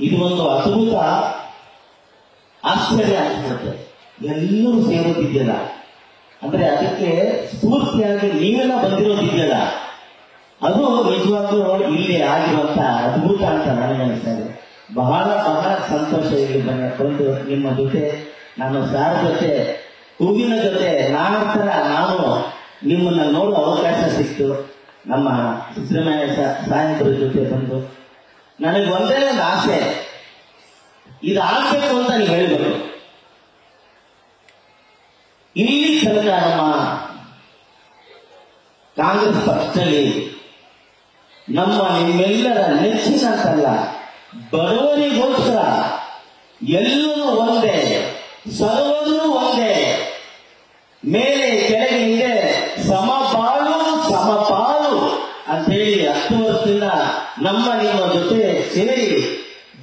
ಇದು ಒಂದು ಅದ್ಭುತ ಆಶ್ಚರ್ಯ ಅನಿಸುತ್ತೆ. ಎಲ್ಲರೂ ಸೇರೋದಿದೆಯಲ್ಲ, ಅಂದ್ರೆ ಅದಕ್ಕೆ ಸ್ಫೂರ್ತಿಯಾಗಿ ನೀವೆಲ್ಲ ಬಂದಿರೋದಿದೆಯಲ್ಲ, ಅದು ನಿಜವಾಗ್ಲೂ ಇಲ್ಲಿ ಆಗಿರುವಂತ ಅದ್ಭುತ ಅಂತ ನನಗೆ ಅನಿಸ್ತಾ ಇದೆ. ಬಹಳ ಬಹಳ ಸಂತೋಷ ಇಲ್ಲಿ ಬಂದು ನಿಮ್ಮ ಜೊತೆ ನಾನು ಸಾರ್ ಜೊತೆ ಹೂವಿನ ಜೊತೆ ನಾನು ನಿಮ್ಮನ್ನ ನೋಡುವ ಅವಕಾಶ ಸಿಕ್ತು. ನಮ್ಮ ಸಿದ್ದರಾಮಯ್ಯ ಸಾಹೇಬರ ಜೊತೆ ಬಂದು ನನಗೆ ಒಂದೇ ಒಂದು ಆಸೆ, ಇದು ಆಗ್ಬೇಕು ಅಂತ ನೀವು ಹೇಳಬೇಕು. ಇಲ್ಲಿ ತನಕ ನಮ್ಮ ಕಾಂಗ್ರೆಸ್ ಪಕ್ಷದಲ್ಲಿ ನಿಮ್ಮೆಲ್ಲರ ನೆಚ್ಚಿನಂತಲ್ಲ, ಬಡವರಿಗೋಸ್ಕರ ಎಲ್ಲರೂ ಒಂದೇ, ಸರ್ವರೂ ಒಂದೇ, ಮೇಲೆ ಕೆಳಗಿಂದೆ ಸಮಪಾಲು ಅಂತೇಳಿ 10 ವರ್ಷದಿಂದ ನಿಮ್ಮ ಜೊತೆ ಸೇರಿ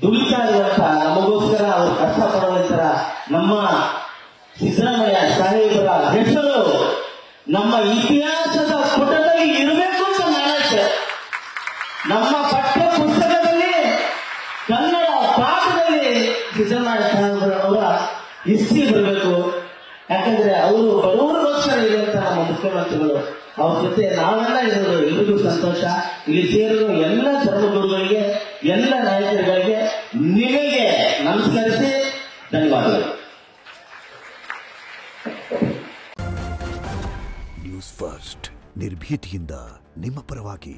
ದುಡಿತಾ ಇರುವಂತ, ನಮಗೋಸ್ಕರ ಅವರು ಕಷ್ಟಪಡುವಂತರ ನಮ್ಮ ಸಿದ್ದರಾಮಯ್ಯ ಸಾಹೇಬರ ಹೆಸರು ನಮ್ಮ ಇತಿಹಾಸದ ಪುಟದಲ್ಲಿ ಇರಬೇಕು ಅಂತ ನಾನಂತೆ. ನಮ್ಮ ಪಠ್ಯ ಪುಸ್ತಕದಲ್ಲಿ ಕನ್ನಡ ಪಾಠದಲ್ಲಿ ಸಿದ್ದರಾಮಯ್ಯ ಸಾಹೇಬರವರ ಹಿಸ್ಟ್ರಿ ಬರಬೇಕು. ಯಾಕಂದ್ರೆ ಅವರು ಬಡವರಿಗೋಸ್ಕರ ಇರುವಂತ ನಮ್ಮ ಮುಖ್ಯಮಂತ್ರಿಗಳು. ಅವ್ರ ಜೊತೆ ನಾವೆಲ್ಲ ಇರೋದು ಎಲ್ರಿಗೂ ಸಂತೋಷ. ಇಲ್ಲಿ ಸೇರಿರುವ ಎಲ್ಲ ಧರ್ಮಗುರುಗಳಿಗೆ, ಎಲ್ಲ ನಾಯಕರುಗಳಿಗೆ ನಿಮಗೆ ನಮಸ್ಕರಿಸಿ ಧನ್ಯವಾದಗಳು. ನ್ಯೂಸ್ ಫಸ್ಟ್, ನಿರ್ಭೀತಿಯಿಂದ ನಿಮ್ಮ ಪರವಾಗಿ.